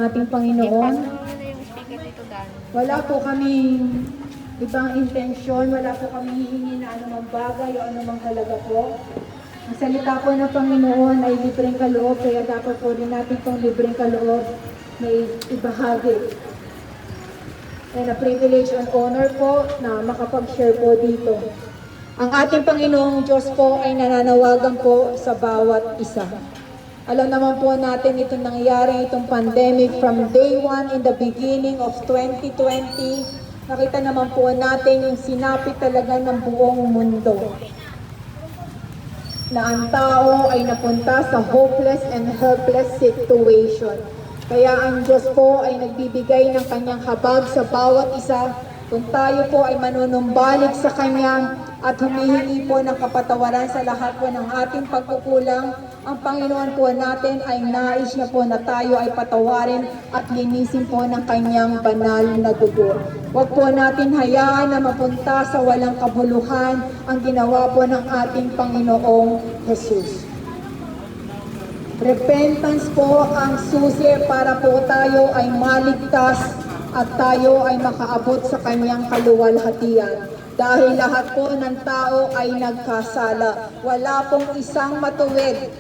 ating Panginoon. Wala po kaming ibang intensyon, wala po kaming hihingi na anumang bagay o anumang halaga po. Ang salita po ng Panginoon ay libreng kaloob, kaya dapat po rin natin itong libreng kaloob na ibahagi. And a privilege and honor po na makapag-share po dito. Ang ating Panginoong Diyos po ay nananawagan po sa bawat isa. Alam naman po natin itong nangyari, itong pandemic from day 1 in the beginning of 2020. Nakita naman po natin yung sinapit talaga ng buong mundo. Na ang tao ay napunta sa hopeless and helpless situation. Kaya ang Diyos po ay nagbibigay ng kanyang habag sa bawat isa kung tayo po ay manunumbalik sa Kanya at humihingi po ng kapatawaran sa lahat po ng ating pagkukulang. Ang Panginoon po natin ay nais niya po na tayo ay patawarin at linisin po ng Kanyang banal na dugo. Huwag po natin hayaan na mapunta sa walang kabuluhan ang ginawa po ng ating Panginoong Jesus. Repentance po ang susi para po tayo ay maligtas at tayo ay makaabot sa Kanyang kaluwalhatian. Dahil lahat po ng tao ay nagkasala. Wala pong isang matuwid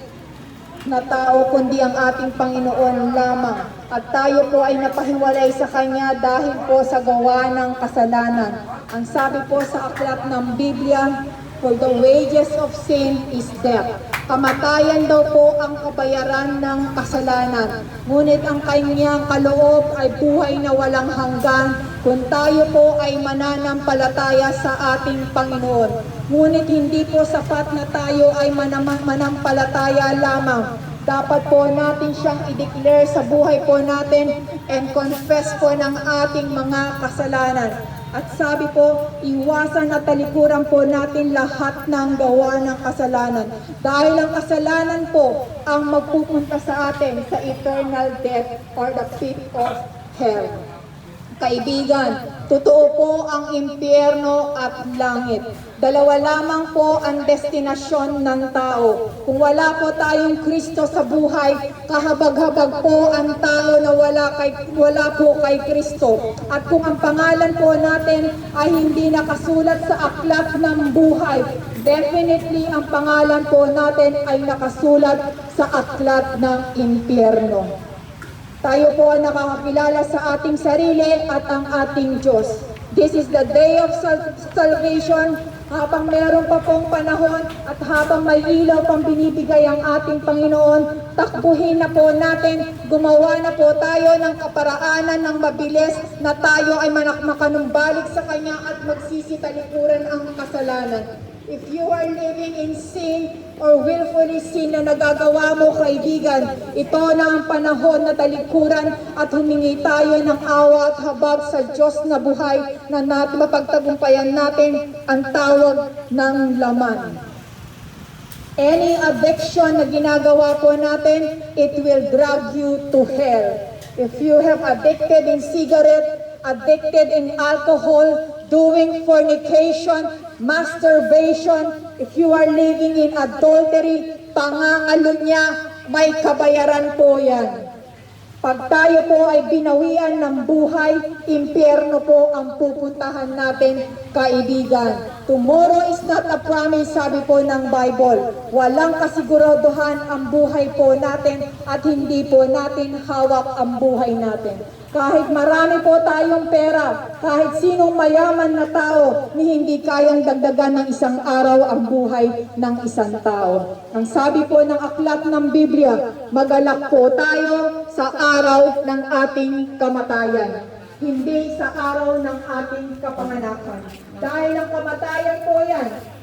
na tao kundi ang ating Panginoon lamang. At tayo po ay napahiwalay sa Kanya dahil po sa gawa ng kasalanan. Ang sabi po sa aklat ng Biblia, for the wages of sin is death. Kamatayan daw po ang kabayaran ng kasalanan. Ngunit ang Kanyang kaloob ay buhay na walang hanggan kung tayo po ay mananampalataya sa ating Panginoon. Ngunit hindi po sapat na tayo ay manampalataya lamang. Dapat po natin siyang i-declare sa buhay po natin and confess po ng ating mga kasalanan. At sabi po, iwasan at talikuran po natin lahat ng gawa ng kasalanan. Dahil ang kasalanan po ang magpupunta sa atin sa eternal death or the pit of hell. Kaibigan, totoo po ang impyerno at langit. Dalawa lamang po ang destinasyon ng tao. Kung wala po tayong Kristo sa buhay, kahabag-habag po ang tao na wala po kay Kristo. At kung ang pangalan po natin ay hindi nakasulat sa aklat ng buhay, definitely ang pangalan po natin ay nakasulat sa aklat ng impyerno. Tayo po ang nakakakilala sa ating sarili at ang ating Diyos. This is the day of salvation. Habang meron pa pong panahon at habang may ilaw pang binibigay ang ating Panginoon, takbuhin na po natin, gumawa na po tayo ng kaparaanan ng mabilis na tayo ay makanumbalik sa Kanya at magsisitalikuran ang kasalanan. If you are living in sin or willfully sin na nagagawa mo, kaibigan, ito na ang panahon na talikuran at humingi tayo ng awa at habag sa Diyos na buhay na mapagtagumpayan natin ang tawag ng laman. Any addiction na ginagawa po natin, it will drag you to hell. If you have addicted in cigarette, addicted in alcohol, doing fornication, masturbation, if you are living in adultery, pangangalunya, may kabayaran po yan. Pag tayo po ay binawian ng buhay, impyerno po ang pupuntahan natin, kaibigan. Tomorrow is not a promise, sabi po ng Bible. Walang kasiguraduhan ang buhay po natin at hindi po natin hawak ang buhay natin. Kahit marami po tayong pera, kahit sinong mayaman na tao, ni hindi kayang dagdagan ng isang araw ang buhay ng isang tao. Ang sabi po ng aklat ng Biblia, magalak po tayo sa araw ng ating kamatayan, hindi sa araw ng ating kapanganakan. Dahil ang kamatayan po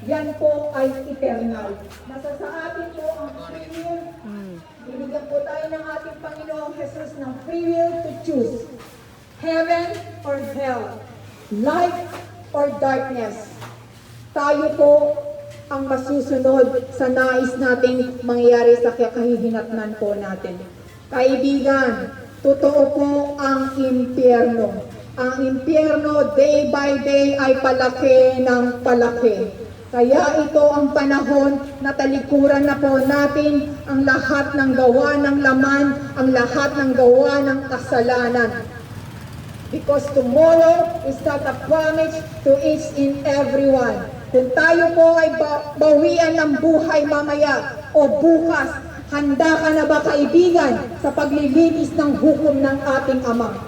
yan po ay eternal. Nasa sa atin po ang free will. Binigyan po tayo ng ating Panginoong Jesus ng free will to choose. Heaven or hell. Light or darkness. Tayo po ang masusunod sa nais nating mangyari sa kahihinatnan po natin. Kaibigan, totoo po ang impyerno. Ang impyerno day by day ay palaki ng palaki. Kaya ito ang panahon na talikuran na po natin ang lahat ng gawa ng laman, ang lahat ng gawa ng kasalanan. Because tomorrow is not a promise to each and everyone. Kung tayo po ay bawian ng buhay mamaya o bukas, handa ka na ba kaibigan sa paglilinis ng hukom ng ating Ama?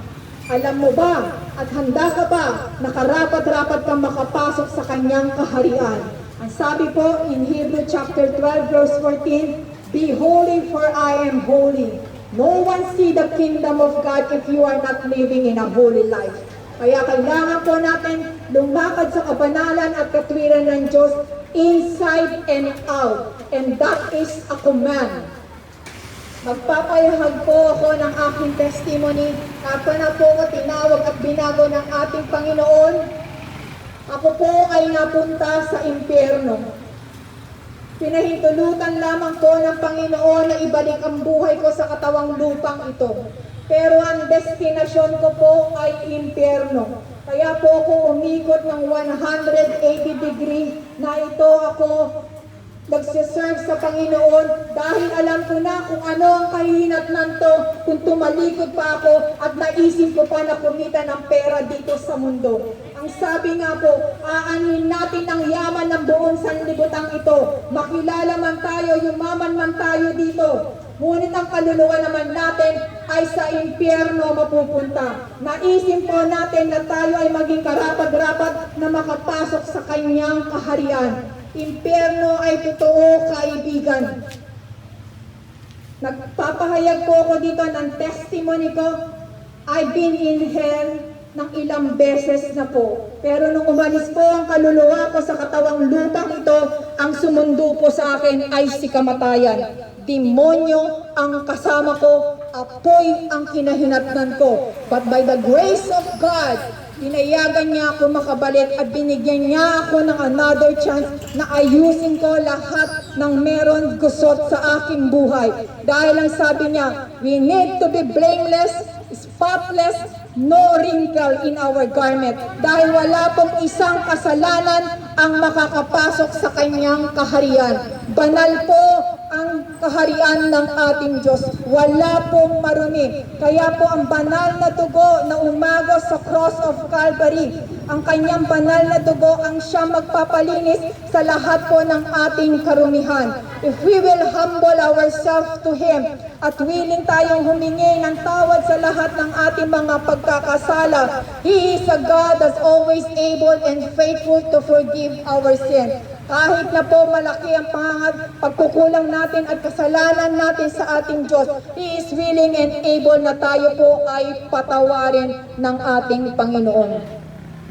Alam mo ba at handa ka ba na karapat-rapat kang makapasok sa kanyang kaharian? Ang sabi po in Hebrew chapter 12 verse 14, "Be holy for I am holy." No one see the kingdom of God if you are not living in a holy life. Kaya kailangan po natin lumakad sa kabanalan at katwiran ng Diyos inside and out. And that is a command. Magpapayahag po ako ng aking testimony. Ako na po ko tinawag at binago ng ating Panginoon. Ako po ay napunta sa impyerno. Pinahintulutan lamang po ng Panginoon na ibalik ang buhay ko sa katawang lupang ito. Pero ang destinasyon ko po ay impyerno. Kaya po ako umikot ng 180 degree na ito ako nagsiserve sa Panginoon dahil alam ko na kung ano ang kahihinatnan to kung tumalikod pa ako at naisip ko pa na kumita ng pera dito sa mundo. Ang sabi nga po, aanin natin ang yaman ng buong sanlibutan ito. Makilala man tayo, yumaman man tayo dito. Ngunit ang kaluluwa naman natin ay sa impyerno mapupunta. Naisip po natin na tayo ay maging karapat-rapat na makapasok sa kanyang kaharian. Impyerno ay totoo, kaibigan. Nagpapahayag po ako dito ng testimony ko. I've been in hell ng ilang beses na po. Pero nung umalis po ang kaluluwa ko sa katawang lupang ito, ang sumundo po sa akin ay si kamatayan. Demonyo ang kasama ko, apoy ang kinahinatnan ko. But by the grace of God, pinayagan niya ako makabalik at binigyan niya ako ng another chance na ayusin ko lahat ng meron gusot sa aking buhay. Dahil ang sabi niya, we need to be blameless, spotless, no wrinkle in our garment. Dahil wala pong isang kasalanan ang makakapasok sa kanyang kaharian. Banal po ang kaharian ng ating Diyos. Wala pong marumi. Kaya po ang banal na dugo na umagos sa cross of Calvary, ang kanyang banal na dugo ang siyang magpapalinis sa lahat po ng ating karumihan. If we will humble ourselves to Him at willing tayong humingi ng tawad sa lahat ng ating mga pagkakasala, He is a God that's always able and faithful to forgive our sin. Kahit na po malaki ang pagkukulang natin at kasalanan natin sa ating Diyos, He is willing and able na tayo po ay patawarin ng ating Panginoon.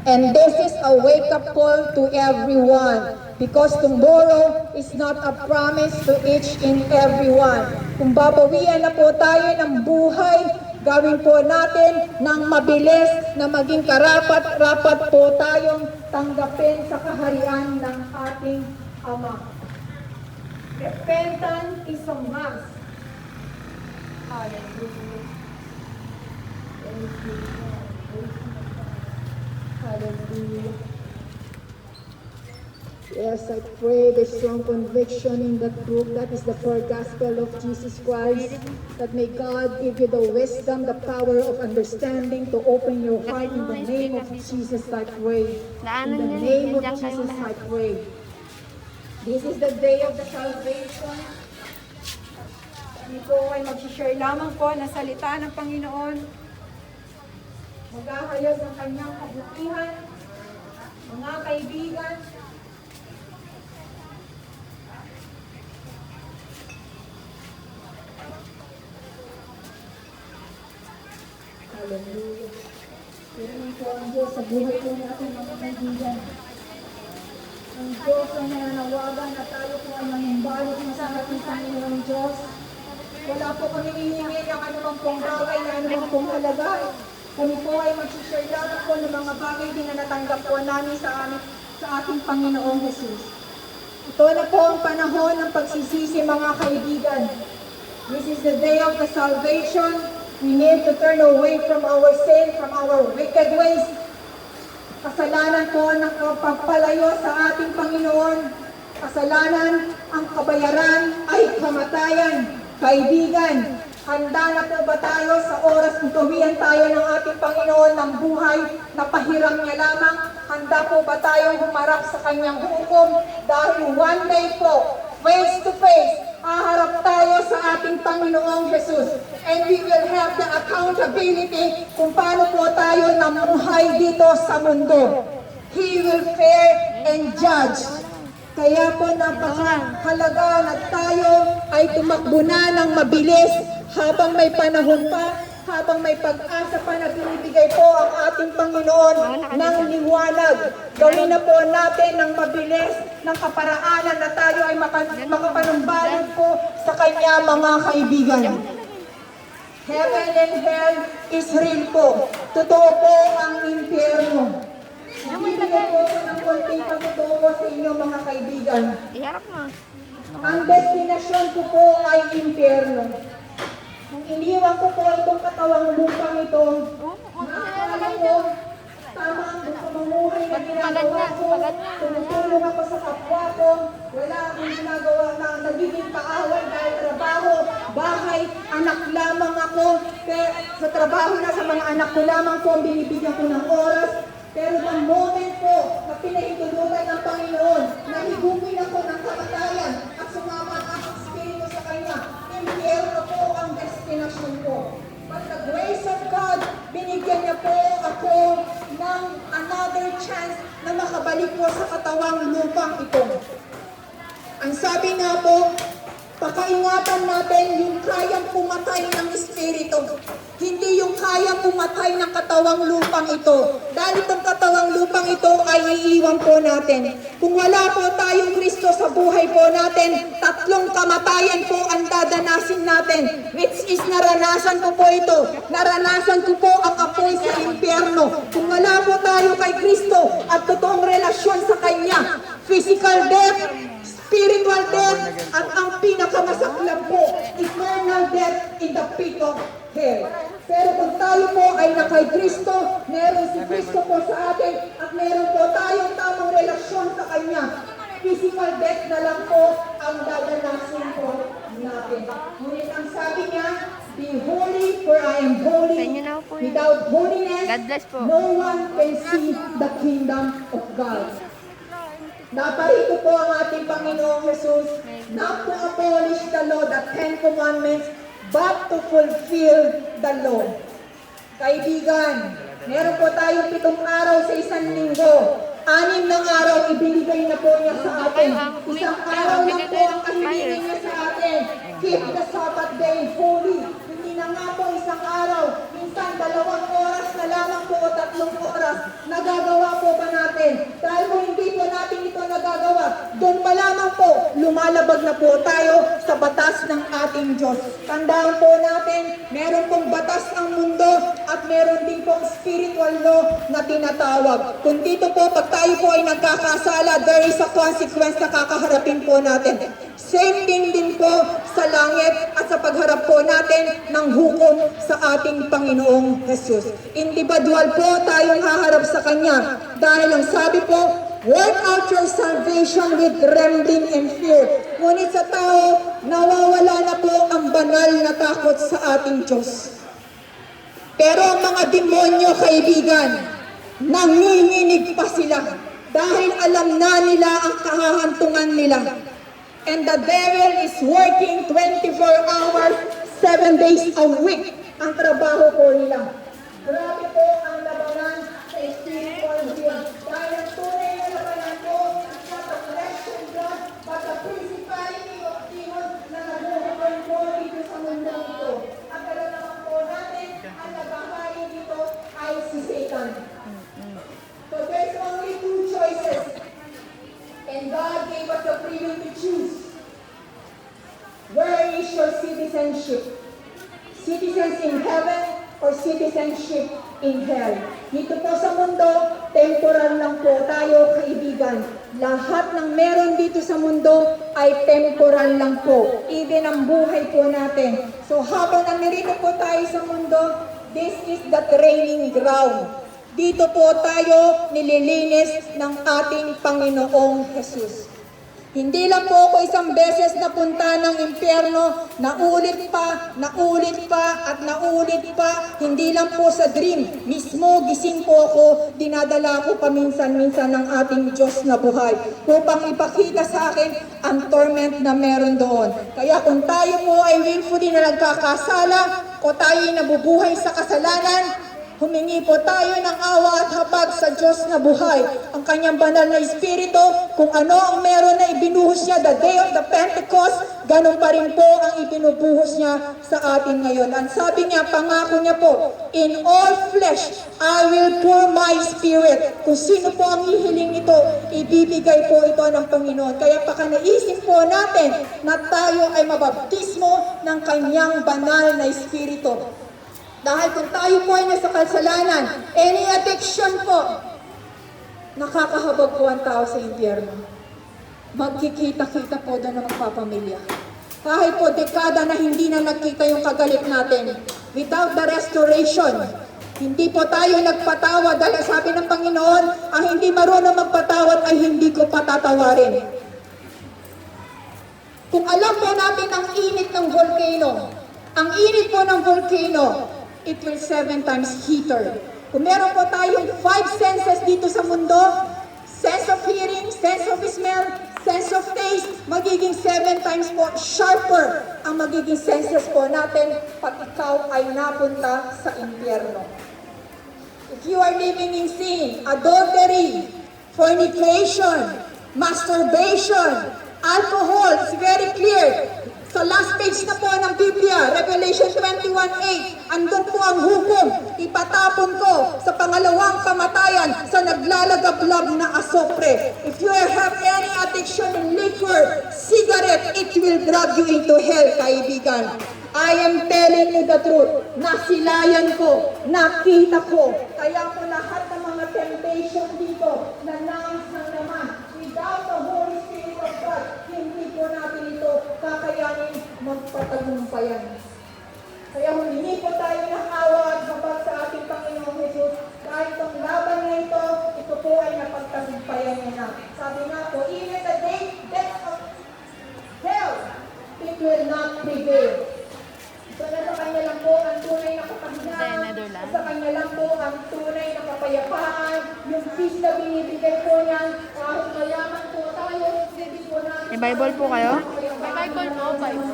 And this is a wake-up call to everyone, because tomorrow is not a promise to each and everyone. Kung babawian na po tayo ng buhay, gawin po natin ng mabilis na maging karapat-rapat po tayong tanggapin sa kaharian ng ating Ama. Repentance is a must. Hallelujah. Hallelujah. Yes, I pray the strong conviction in that book. That is the four gospel of Jesus Christ. That may God give you the wisdom, the power of understanding to open your heart in the name of Jesus, I pray. In the name of Jesus, I pray. This is the day of the salvation. Kami po ay mag-share lamang po na salita ng Panginoon. Maghahayag ng kanyang kabutihan. Mga kaibigan, hallelujah. Pero po ang Diyos sa buhay po natin, mga kaibigan. Ang Diyos ay nananawagan na tayo po ay mangimbalik na sa ating Panginoon Diyos. Wala po kami hihingi ng anumang pong bagay na anumang pong halaga. Kami po ay mag-share lamang po ng mga bagay din na natanggap po namin sa ating Panginoong Jesus. Ito na po ang panahon ng pagsisisi, mga kaibigan. This is the day of the salvation. We need to turn away from our sin, from our wicked ways. Kasalanan po ng pagpalayo sa ating Panginoon. Kasalanan, ang kabayaran ay kamatayan. Kaibigan, handa na po ba tayo sa oras kung tuwian tayo ng ating Panginoon ng buhay na pahiram niya lamang? Handa po ba tayong humarap sa kanyang hukom? Dahil one day po, face to face, haharap tayo sa ating Panginoong Jesus. And we will have the accountability kung paano po tayo namuhay dito sa mundo. He will fair and judge. Kaya po napakahalaga na tayo ay tumakbo na ng mabilis habang may panahon pa, habang may pag-asa pa na binibigay po ang ating Panginoon ng liwanag. Gawin na po natin ng mabilis ng kaparaanan na tayo ay makapanumbalog po sa Kanya, mga kaibigan. Heaven and hell is real po. Totoo po ang impyerno. Bibigyan po ko ng konting pagtuturo sa inyo, mga kaibigan. Iharap mo. Ang destinasyon ko po ay impyerno. Nung iniwan ko po itong katawang lupang ito, nakakala ko, tama ang pamumuhay na ginagawa ko, tumutulong ako sa kapwa ko, wala akong ginagawa na nagiging kaaway dahil trabaho, bahay, anak lamang ako, sa trabaho na sa mga anak ko lamang po, binibigyan ko ng oras. Pero the moment po na pinahintulutan ng Panginoon, nahigupin ako ng kamatayan at sumama ang Espiritu sa Kanya, impyerno po ang destinasyon ko. But the grace of God, binigyan niya po ako ng another chance na makabalik po sa katawang lupang ito. Ang sabi nga po, pakaingatan natin yung kayang pumatay ng Espiritu. Hindi yung kayang pumatay ng katawang lupang ito. Dahil itong katawang lupang ito ay iiwan po natin. Kung wala po tayong Kristo sa buhay po natin, tatlong kamatayan po ang dadanasin natin. Which is naranasan ko po ito. Naranasan ko po ang apoy sa impyerno. Kung wala po tayo kay Kristo at totoong relasyon sa Kanya, physical death, spiritual death, at ang pinakamasaklap po, eternal death in the pit of hell. Pero kung tayo po ay nakay Kristo, meron si Kristo po sa atin, at meron po tayong tamang relasyon sa Kanya, physical death na lang po ang dadanasin po natin. Ngunit ang sabi niya, be holy for I am holy. Without holiness, no one can see the kingdom of God. Naparito po ang ating Panginoong Jesus, not to abolish the law, the Ten Commandments, but to fulfill the law. Kaibigan, meron po tayong 7 araw sa isang linggo. 6 ng araw ibinigay na po niya sa atin. Isang araw lang po ang ibinigay niya sa atin. Keep the Sabbath day holy. Hindi na nga po isang araw. Minsan 2 oras na lamang po o 3 oras. Nagagawa po ba natin? Dahil kung hindi po natin ito nagagawa, doon pa lamang po, lumalabag na po tayo sa batas ng ating Diyos. Tandaan po natin, meron pong batas ang mundo at meron din pong spiritual law na tinatawag. Kung dito po, pag tayo po ay nagkakasala, there is a consequence na kakaharapin po natin. Same thing din po sa langit at sa pagharap po natin ng hukom sa ating Panginoong Jesus. Individual po tayong haharap sa Kanya dahil ang sabi po, work out your salvation with trembling and fear. Ngunit sa tao, nawawala na po ang banal na takot sa ating Diyos. Pero ang mga demonyo, kaibigan, nanginginig pa sila dahil alam na nila ang kahahantungan nila. And the devil is working 24 hours, 7 days a week ang trabaho po nila. Grabe po ang labanan sa spiritual world. Dahil ang tunay na labanan po is not the flesh and blood, but the principality of demons na nabubuhay po dito sa mundo ito. At alam po natin, ang nagahari dito ay si Satan. So there's only 2 choices. And God gave us the freedom to choose. Where is your citizenship? Citizens in heaven or citizenship in hell? Dito po sa mundo, temporal lang po tayo, kaibigan. Lahat ng meron dito sa mundo ay temporal lang po. Even ang buhay po natin. So habang nandirito po tayo sa mundo, this is the training ground. Dito po tayo nililinis ng ating Panginoong Jesus. Hindi lang po ako isang beses napunta ng impyerno, naulit pa, at naulit pa. Hindi lang po sa dream. Mismo gising po ako, dinadala ko paminsan-minsan ng ating Diyos na buhay upang ipakita sa akin ang torment na meron doon. Kaya kung tayo po ay willfully na nagkakasala o tayo ay nabubuhay sa kasalanan, humingi po tayo ng awa at habag sa Diyos na buhay, ang kanyang banal na Espiritu. Kung ano ang meron na ibinuhos niya the day of the Pentecost, ganun pa rin po ang ibinubuhos niya sa atin ngayon. Ang sabi niya, pangako niya po, in all flesh, I will pour my Spirit. Kung sino po ang hihiling ito, ibibigay po ito ng Panginoon. Kaya pakanaisip po natin na tayo ay mabaptismo ng kanyang banal na Espiritu. Dahil kung tayo po ay nasa kasalanan, any addiction po, nakakahabag po ang tao sa impyerno. Magkikita-kita po doon ng magpapamilya. Kahit po dekada na hindi na nagkita yung kagalit natin, without the restoration, hindi po tayo nagpatawad dahil sabi ng Panginoon, ang hindi marunong magpatawad ay hindi ko patatawarin. Kung alam po natin ang init ng volcano, ang init po ng volcano, it will 7 times heater. Kung meron po tayong 5 senses dito sa mundo, sense of hearing, sense of smell, sense of taste, magiging 7 times po sharper ang magiging senses po natin pag ikaw ay napunta sa impyerno. If you are living in sin, adultery, fornication, masturbation, alcohol, it's very clear. Sa last page na po ng Biblia, Revelation 21:8, andun po ang hukom. Ipatapon ko sa pangalawang kamatayan sa naglalagablab na asopre. If you have any addiction in liquor, cigarette, it will drag you into hell, kaibigan. I am telling you the truth. Nasilayan ko, nakita ko. Kaya po lahat ng mga temptation dito na nais ng naman, without the Holy Spirit of God, hindi po natin ito kakayanin magpatagumpayan. Kaya humingi po tayo ng awa at habag sa ating Panginoong Jesus. Dahil itong laban na ito po ay napagtagumpayan niya na. Sabi nga po, even the death of hell, it will not prevail. So nasa kanya lang po ang tunay na kapahinaan, sa kanya lang po ang tunay na kapayapaan, yung peace na binibigay po niyan, kahit mayaman po tayo, hindi po natin. May Bible po kayo? May Bible po, Bible.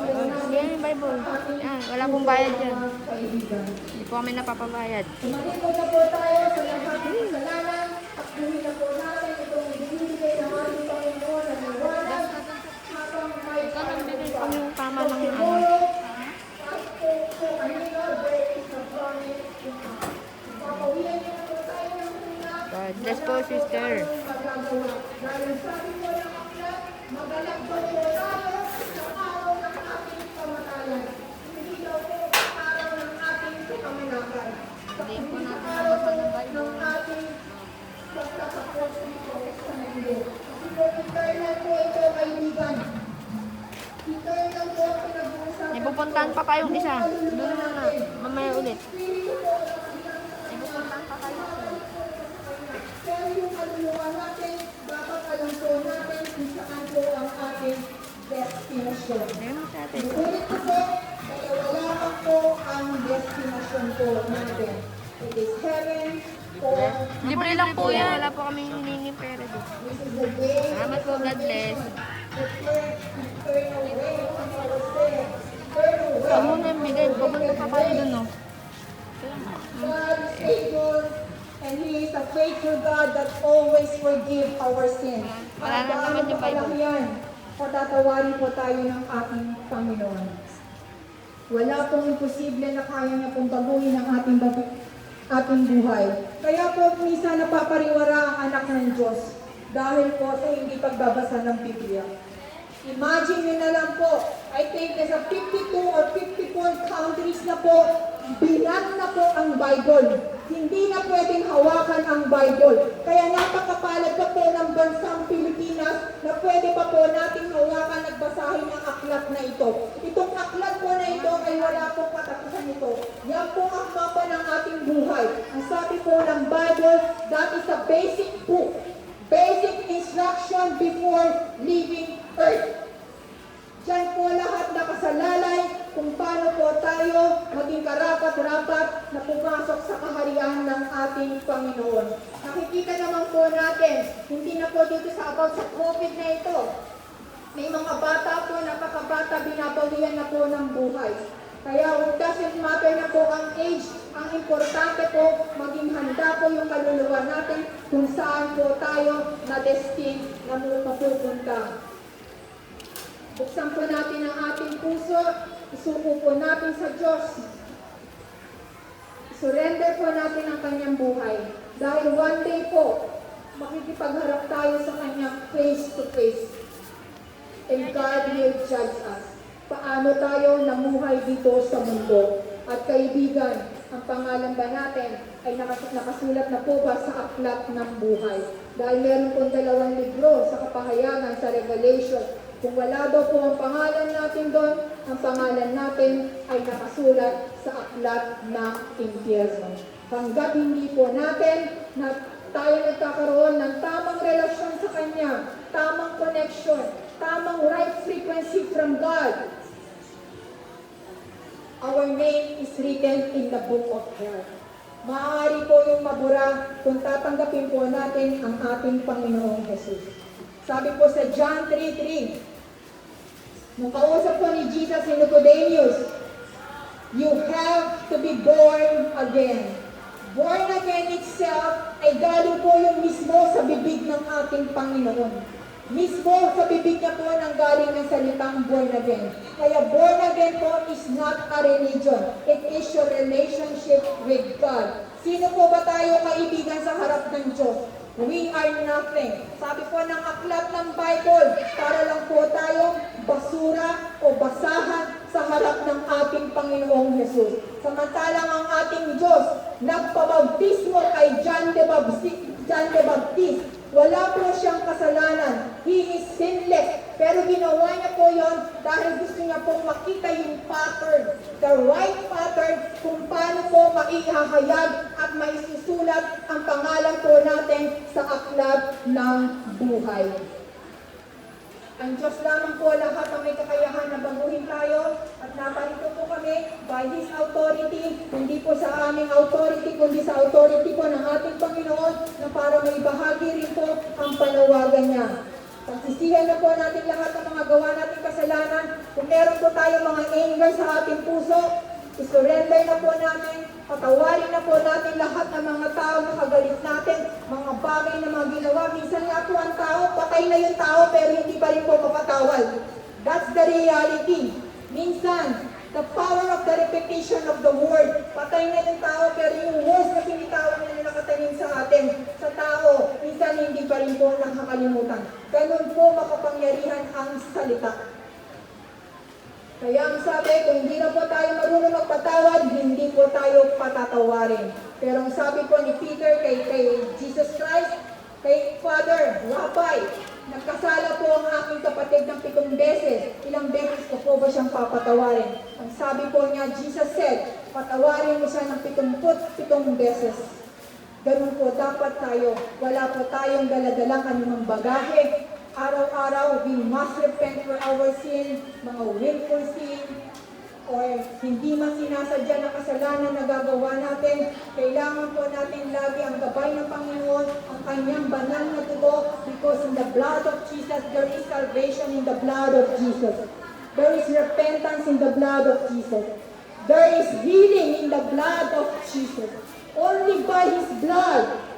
Yan yung Bible. Yan, wala pong bayad yan. Hindi po kami napapabayad. Sumalikod na po tayo sa lahat ng kasalanan, takbuhin na po natin itong binibigay ng ating Panginoon na liwanag, habang may Kung yung tama ng ano. God bless po, sister. Hindi po natin nabasa ng Bible. May pupuntahan pa kayong isa. Doon muna. Mamaya ulit. May pupuntahan pa kayo. Pero yung kaluluwa natin, dapat alam po natin kung saan po ang ating destination. Ayun mo sa atin. Ulit ko po, kaya wala lang po ang destination po natin. It is heaven or Libre lang po yan. Wala po kami hiningi pera doon. this is the way Salamat po. God bless. turn away from our sin. Turn away. Huwag mo na yung bigay. Pupunta pa kayo doon, no? God is faithful and He is a faithful God that always forgive our sin. Wala na naman yung Bible. Yan, patatawarin po tayo ng ating Panginoon. Wala pong imposible na kaya niya pong baguhin ang ating buhay. Kaya po minsan napapariwara ang anak ng Diyos dahil po sa hindi pagbabasa ng Biblia. Imagine nyo na lang po, I think nasa 52 or 54 countries na po, binan na po ang Bible. Hindi na pwedeng hawakan ang Bible. Kaya napakapalad pa po ng bansang Pilipinas na pwede pa po nating hawakan at basahin ang aklat na ito. Itong aklat po na ito ay wala pong katapusan ito. Yan po ang mapa ng ating buhay. Ang sabi po ng Bible, that is a basic book. Basic instruction before leaving earth. Diyan po lahat nakasalalay kung paano po tayo maging karapat-rapat na pumasok sa kaharian ng ating Panginoon. Nakikita naman po natin, hindi na po dito sa about sa COVID na ito. May mga bata po, napakabata, binabawian na po ng buhay. Kaya it doesn't matter na po ang age, ang importante po, maging handa po yung kaluluwa natin kung saan po tayo na-destined na mapupunta. Buksan po natin ang ating puso, isuko po natin sa Diyos. Surrender po natin ang kanyang buhay. Dahil one day po, makikipagharap tayo sa kanyang face to face. And God will judge us. Paano tayo namuhay dito sa mundo? At kaibigan, ang pangalan ba natin ay nakasulat na po ba sa aklat ng buhay? Dahil meron pong 2 libro sa kapahayagan sa Revelation. Kung wala daw po ang pangalan natin doon, ang pangalan natin ay nakasulat sa aklat ng impyerno. Hanggat hindi po natin na tayo nagkakaroon ng tamang relasyon sa Kanya, tamang connection, tamang right frequency from God, our name is written in the book of health. Maaari po yung mabura kung tatanggapin po natin ang ating Panginoong Jesus. Sabi po sa John 3:3, nung kausap po ni Jesus si Nicodemus, you have to be born again. Born again itself ay galing po yung mismo sa bibig ng ating Panginoon. Mismo sa bibig niya po nang galing ng salitang born again. Kaya born again po is not a religion. It is your relationship with God. Sino po ba tayo kaibigan sa harap ng Diyos? We are nothing. Sabi po ng aklat ng Bible, para lang po tayong basura o basahan sa harap ng ating Panginoong Jesus. Samantalang ang ating Diyos, nagpabautismo kay John the Baptist. Wala po siyang kasalanan. He is sinless. Pero ginawa niya po yon dahil gusto niya pong makita yung pattern, the right pattern, kung paano po maihahayag at maisusulat ang pangalan po natin sa aklat ng buhay. Ang Diyos lamang po lahat ang may kakayahan na baguhin tayo at naparito po kami by His authority, hindi po sa aming authority, kundi sa authority po ng ating Panginoon na para may bahagi rin po ang panawagan niya. Pagsisihan na po natin lahat ng mga gawa nating kasalanan. Kung meron po tayo mga anger sa ating puso, isurrender na po natin, patawarin na po natin lahat ng mga tao na kagalit natin, mga bagay na mga ginawa. Minsan nga po ang tao, patay na yung tao pero hindi pa rin po mapatawad. That's the reality. Minsan, the power of the repetition of the word, patay na yung tao pero yung words na sinitawan na nakatanim sa atin, sa tao, minsan hindi pa rin po nakakalimutan. Ganun po makapangyarihan ang salita. Kaya ang sabi, kung hindi na po tayo marunong magpatawad, hindi po tayo patatawarin. Pero ang sabi po ni Peter kay Jesus Christ, kay Father, Rabbi, nagkasala po ang aking kapatid ng 7 beses. Ilang beses ko po ba siyang papatawarin? Ang sabi po niya, Jesus said, patawarin mo siya ng 77 beses. Ganun po dapat tayo. Wala po tayong daladalang anumang bagahe. Araw-araw, we must repent for our sin, mga willful sin, or hindi man sinasadya na kasalanan na gagawa natin. Kailangan po natin lagi ang gabay ng Panginoon, ang kanyang banal na dugo, because in the blood of Jesus, there is salvation in the blood of Jesus. There is repentance in the blood of Jesus. There is healing in the blood of Jesus. Only by His blood.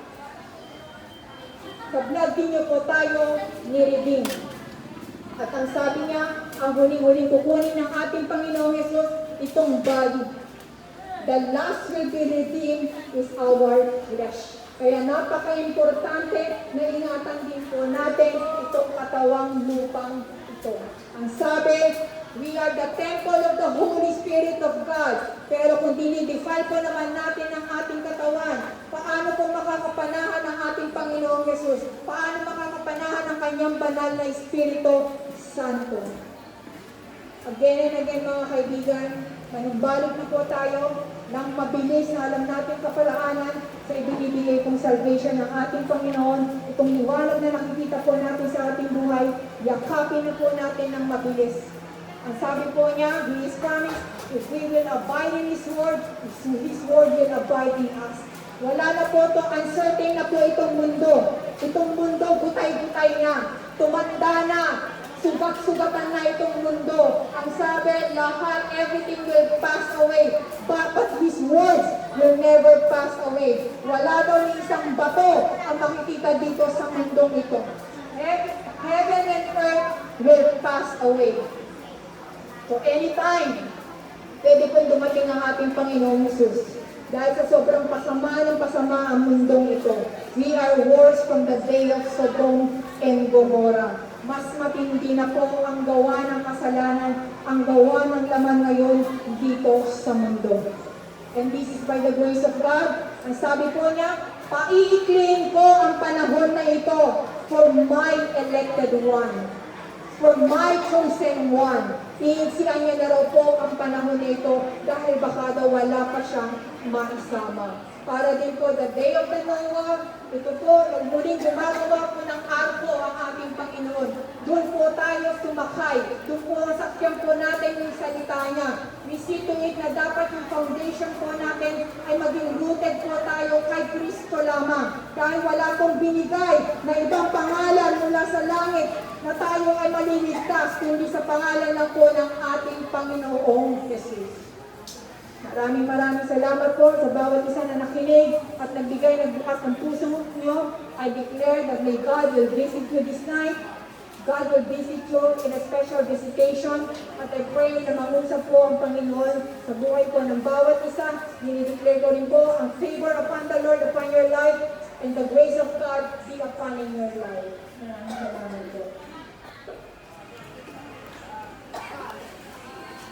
Sa blood din niyo po tayo ni-redeem. At ang sabi niya, ang huling-huling kukunin ng ating Panginoong Jesus, itong body. The last will be redeemed is our flesh. Kaya napaka-importante na ingatan din po natin itong katawang lupang ito. Ang sabi, we are the temple of the Holy Spirit of God. Pero kung dinidefile po naman natin ang ating katawan, paano po makakapanahan ang ating Panginoong Jesus? Paano makakapanahan ang kanyang banal na Espiritu Santo? Again and again mga kaibigan, manumbalik na po tayo. ng mabilis na alam natin kapalaanan sa ibinibigay kong salvation ng ating Panginoon. Itong liwanag na nakikita po natin sa ating buhay, yakapin na po natin ng mabilis. Ang sabi po niya, He is promised, if we will abide in His Word, His Word will abide in us. Wala na po ito, uncertain na po itong mundo. Itong mundo, gutay-gutay na. Tumanda na. Sugat-sugatan na itong mundo. Ang sabi, lahat, everything will pass away. But His words will never pass away. Wala daw ni isang bato ang makikita dito sa mundong ito. Heaven and earth will pass away. So anytime, pwede pong dumating ang ating Panginoong Jesus. Dahil sa sobrang pasama ng pasama ang mundong ito. We are worse from the day of Sodom and Gomorrah. Mas matindi na po ang gawa ng kasalanan, ang gawa ng laman ngayon dito sa mundo. And this is by the grace of God. Ang sabi po niya, paiikliin ko ang panahon na ito for my elected one. For my chosen one. Iinsiyan niya na raw po ang panahon na ito dahil baka daw wala pa siyang maisama. Para din po the day of the Noah, ito po, nagmuling gumagawa po ng arko ang ating Panginoon. Doon po tayo sumakay. Doon po nasakyan po natin yung salita niya. We see to it na dapat yung foundation po natin ay maging rooted po tayo kay Kristo lamang. Dahil wala pong binigay na ibang pangalan mula sa langit na tayo ay maliligtas kundi sa pangalan lang po ng ating Panginoong Jesus. Maraming salamat po sa bawat isa na nakinig at nagbukas ng puso niyo. I declare that may God will visit you this night. God will visit you in a special visitation. At I pray na mangusap po ang Panginoon sa buhay po ng bawat isa. Dinideclare ko rin po ang favor upon the Lord upon your life and the grace of God be upon in your life. Maraming salamat po.